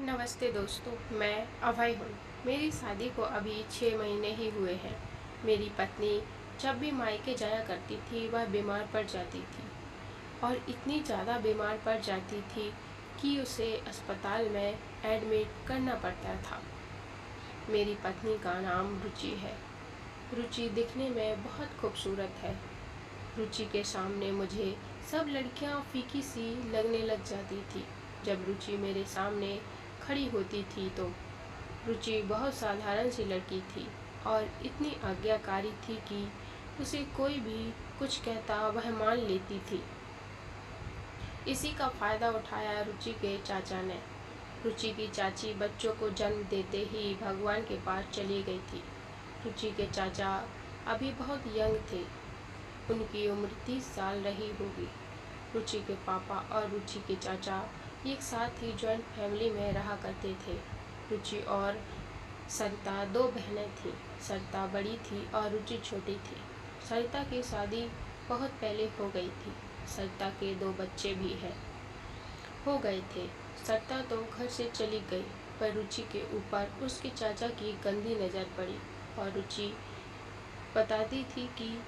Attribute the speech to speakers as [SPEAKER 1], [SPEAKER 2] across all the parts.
[SPEAKER 1] नमस्ते दोस्तों, मैं अभय हूँ। मेरी शादी को अभी 6 महीने ही हुए हैं। मेरी पत्नी जब भी मायके जाया करती थी वह बीमार पड़ जाती थी और इतनी ज़्यादा बीमार पड़ जाती थी कि उसे अस्पताल में एडमिट करना पड़ता था। मेरी पत्नी का नाम रुचि है। रुचि दिखने में बहुत खूबसूरत है। रुचि के सामने मुझे सब लड़कियां फीकी सी लगने लग जाती थी। जब रुचि मेरे सामने खड़ी होती थी तो रुचि बहुत साधारण सी लड़की थी और इतनी आज्ञाकारी थी कि उसे कोई भी कुछ कहता वह मान लेती थी। इसी का फायदा उठाया रुचि के चाचा ने। रुचि की चाची बच्चों को जन्म देते ही भगवान के पास चली गई थी। रुचि के चाचा अभी बहुत यंग थे। उनकी उम्र 30 साल रही होगी। रुचि के पापा और रुचि के चाचा एक साथ ही जॉइंट फैमिली में रहा करते थे। रुचि और सरिता 2 बहनें थीं। सरिता बड़ी थी और रुचि छोटी थी। सरिता की शादी बहुत पहले हो गई थी। सरिता के 2 बच्चे भी हो गए थे। सरिता तो घर से चली गई, पर रुचि के ऊपर उसके चाचा की गंदी नज़र पड़ी और रुचि बताती थी कि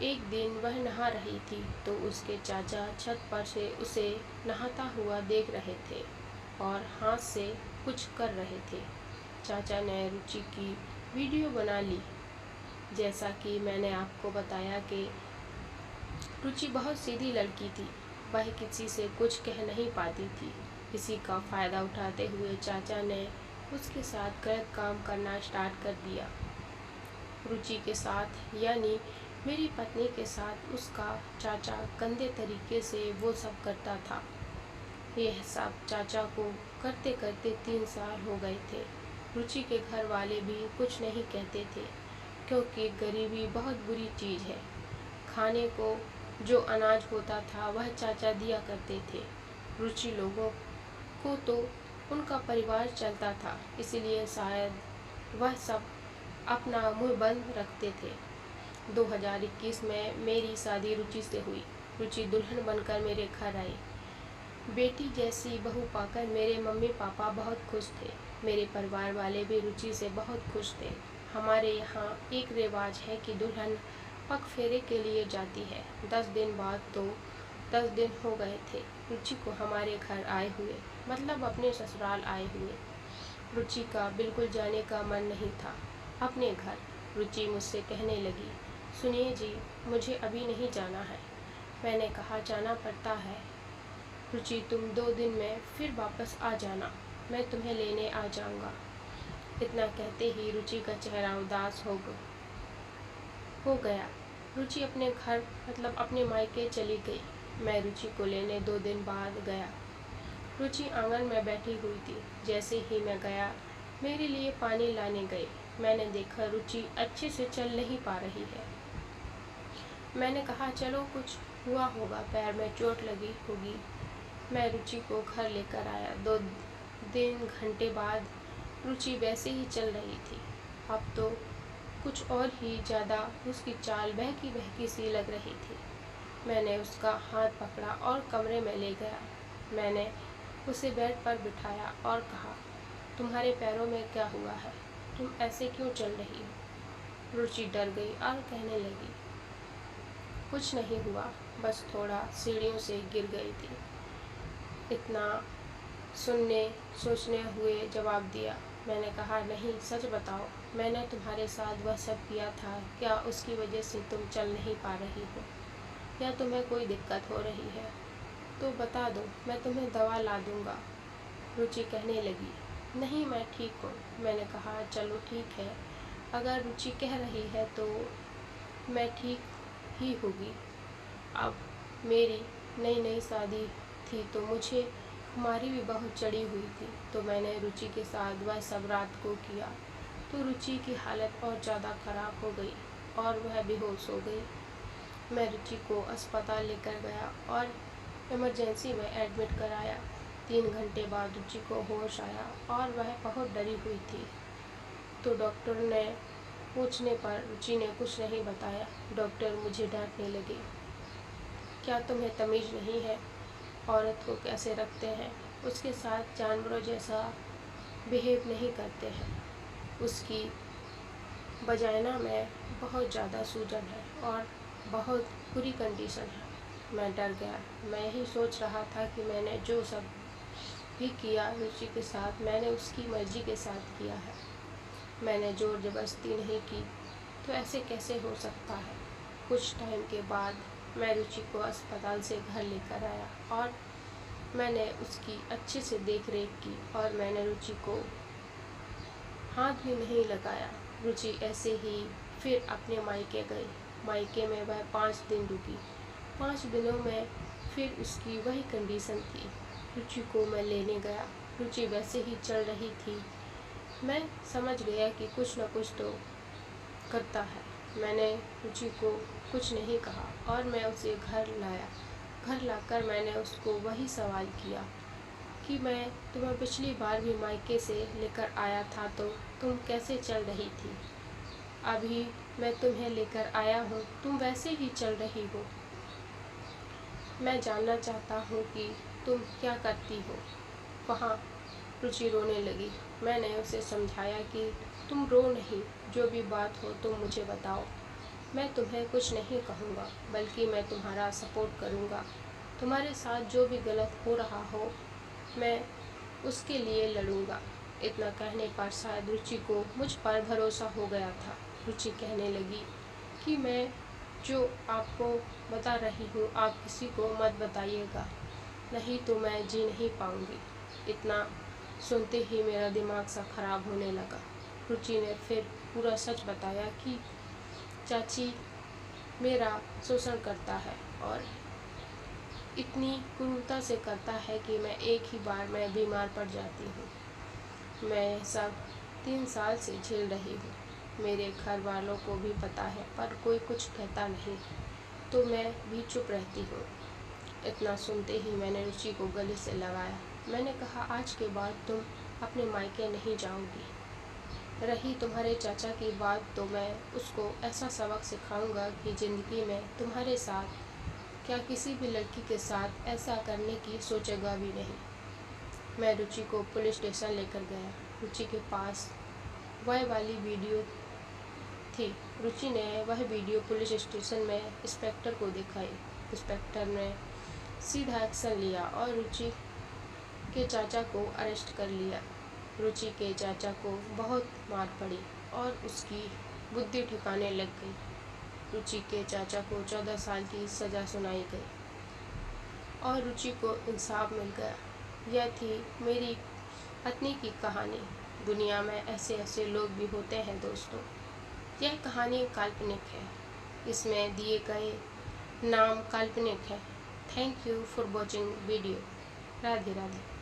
[SPEAKER 1] एक दिन वह नहा रही थी तो उसके चाचा छत पर से उसे नहाता हुआ देख रहे थे और हाथ से कुछ कर रहे थे। चाचा ने रुचि की वीडियो बना ली। जैसा कि मैंने आपको बताया कि रुचि बहुत सीधी लड़की थी। वह किसी से कुछ कह नहीं पाती थी। इसी का फ़ायदा उठाते हुए चाचा ने उसके साथ गलत काम करना स्टार्ट कर दिया। रुचि के साथ यानी मेरी पत्नी के साथ उसका चाचा गंदे तरीके से वो सब करता था। यह सब चाचा को करते करते 3 साल हो गए थे। रुचि के घर वाले भी कुछ नहीं कहते थे, क्योंकि गरीबी बहुत बुरी चीज़ है। खाने को जो अनाज होता था वह चाचा दिया करते थे। रुचि लोगों को तो उनका परिवार चलता था, इसलिए शायद वह सब अपना मुंह बंद रखते थे। 2021 में मेरी शादी रुचि से हुई। रुचि दुल्हन बनकर मेरे घर आई। बेटी जैसी बहू पाकर मेरे मम्मी पापा बहुत खुश थे। मेरे परिवार वाले भी रुचि से बहुत खुश थे। हमारे यहाँ एक रिवाज है कि दुल्हन पग फेरे के लिए जाती है। 10 दिन बाद तो 10 दिन हो गए थे रुचि को हमारे घर आए हुए, मतलब अपने ससुराल आए हुए। रुचि का बिल्कुल जाने का मन नहीं था अपने घर। रुचि मुझसे कहने लगी, सुनिए जी, मुझे अभी नहीं जाना है। मैंने कहा, जाना पड़ता है। रुचि, तुम 2 दिन में फिर वापस आ जाना, मैं तुम्हें लेने आ जाऊंगा। इतना कहते ही रुचि का चेहरा उदास हो गया। रुचि अपने घर मतलब अपने मायके चली गई। मैं रुचि को लेने 2 दिन बाद गया। रुचि आंगन में बैठी हुई थी। जैसे ही मैं गया, मेरे लिए पानी लाने गई। मैंने देखा रुचि अच्छे से चल नहीं पा रही है। मैंने कहा, चलो कुछ हुआ होगा, पैर में चोट लगी होगी। मैं रुचि को घर लेकर आया। 2 घंटे बाद रुचि वैसे ही चल रही थी। अब तो कुछ और ही ज़्यादा उसकी चाल बहकी बहकी सी लग रही थी। मैंने उसका हाथ पकड़ा और कमरे में ले गया। मैंने उसे बेड पर बिठाया और कहा, तुम्हारे पैरों में क्या हुआ है? तुम ऐसे क्यों चल रही हो? रुचि डर गई और कहने लगी, कुछ नहीं हुआ, बस थोड़ा सीढ़ियों से गिर गई थी। इतना सोचने हुए जवाब दिया। मैंने कहा, नहीं, सच बताओ, मैंने तुम्हारे साथ वह सब किया था, क्या उसकी वजह से तुम चल नहीं पा रही हो या तुम्हें कोई दिक्कत हो रही है? तो बता दो, मैं तुम्हें दवा ला दूंगा। रुचि कहने लगी, नहीं, मैं ठीक हूँ। मैंने कहा, चलो ठीक है, अगर रुचि कह रही है तो मैं ठीक ही होगी। अब मेरी नई नई शादी थी तो मुझे हमारी भी बहुत चढ़ी हुई थी, तो मैंने रुचि के साथ वह सब रात को किया। तो रुचि की हालत और ज़्यादा ख़राब हो गई और वह बेहोश हो गई। मैं रुचि को अस्पताल लेकर गया और इमरजेंसी में एडमिट कराया। 3 घंटे बाद रुचि को होश आया और वह बहुत डरी हुई थी। तो डॉक्टर ने पूछने पर रुचि ने कुछ नहीं बताया। डॉक्टर मुझे डांटने लगे, क्या तुम्हें तमीज़ नहीं है? औरत को कैसे रखते हैं? उसके साथ जानवरों जैसा बिहेव नहीं करते हैं। उसकी वजाइना में बहुत ज़्यादा सूजन है और बहुत बुरी कंडीशन है। मैं डर गया। मैं यही सोच रहा था कि मैंने जो सब भी किया रुचि के साथ, मैंने उसकी मर्जी के साथ किया है। मैंने ज़ोर ज़बरदस्ती नहीं की, तो ऐसे कैसे हो सकता है। कुछ टाइम के बाद मैं रुचि को अस्पताल से घर लेकर आया और मैंने उसकी अच्छे से देख रेख की और मैंने रुचि को हाथ भी नहीं लगाया। रुचि ऐसे ही फिर अपने मायके गई। मायके में वह 5 दिन रुकी। 5 दिनों में फिर उसकी वही कंडीशन थी। रुचि को मैं लेने गया। रुचि वैसे ही चल रही थी। मैं समझ गया कि कुछ न कुछ तो करता है। मैंने रुचि को कुछ नहीं कहा और मैं उसे घर लाया। घर लाकर मैंने उसको वही सवाल किया कि मैं तुम्हें पिछली बार भी मायके से लेकर आया था तो तुम कैसे चल रही थी। अभी मैं तुम्हें लेकर आया हूँ, तुम वैसे ही चल रही हो। मैं जानना चाहता हूँ कि तुम क्या करती हो वहाँ। रुचि रोने लगी। मैंने उसे समझाया कि तुम रो नहीं, जो भी बात हो तुम मुझे बताओ। मैं तुम्हें कुछ नहीं कहूँगा, बल्कि मैं तुम्हारा सपोर्ट करूँगा। तुम्हारे साथ जो भी गलत हो रहा हो, मैं उसके लिए लड़ूंगा। इतना कहने पर शायद रुचि को मुझ पर भरोसा हो गया था। रुचि कहने लगी कि मैं जो आपको बता रही हूँ आप किसी को मत बताइएगा, नहीं तो मैं जी नहीं पाऊँगी। इतना सुनते ही मेरा दिमाग सा खराब होने लगा। रुचि ने फिर पूरा सच बताया कि चाची मेरा शोषण करता है और इतनी क्रूरता से करता है कि मैं एक ही बार में बीमार पड़ जाती हूँ। मैं सब 3 साल से झेल रही हूँ। मेरे घर वालों को भी पता है पर कोई कुछ कहता नहीं, तो मैं भी चुप रहती हूँ। इतना सुनते ही मैंने रुचि को गले से लगाया। मैंने कहा आज के बाद तुम अपने मायके नहीं जाओगी। रही तुम्हारे चाचा की बात, तो मैं उसको ऐसा सबक सिखाऊंगा कि ज़िंदगी में तुम्हारे साथ क्या किसी भी लड़की के साथ ऐसा करने की सोचेगा भी नहीं। मैं रुचि को पुलिस स्टेशन लेकर गया। रुचि के पास वह वाली वीडियो थी। रुचि ने वह वीडियो पुलिस स्टेशन में इंस्पेक्टर को दिखाई। इंस्पेक्टर ने सीधा एक्शन लिया और रुचि के चाचा को अरेस्ट कर लिया। रुचि के चाचा को बहुत मार पड़ी और उसकी बुद्धि ठिकाने लग गई। रुचि के चाचा को 14 साल की सज़ा सुनाई गई और रुचि को इंसाफ मिल गया। यह थी मेरी पत्नी की कहानी। दुनिया में ऐसे ऐसे लोग भी होते हैं दोस्तों। यह कहानी काल्पनिक है, इसमें दिए गए नाम काल्पनिक है। Thank you for watching video. Radhe Radhe.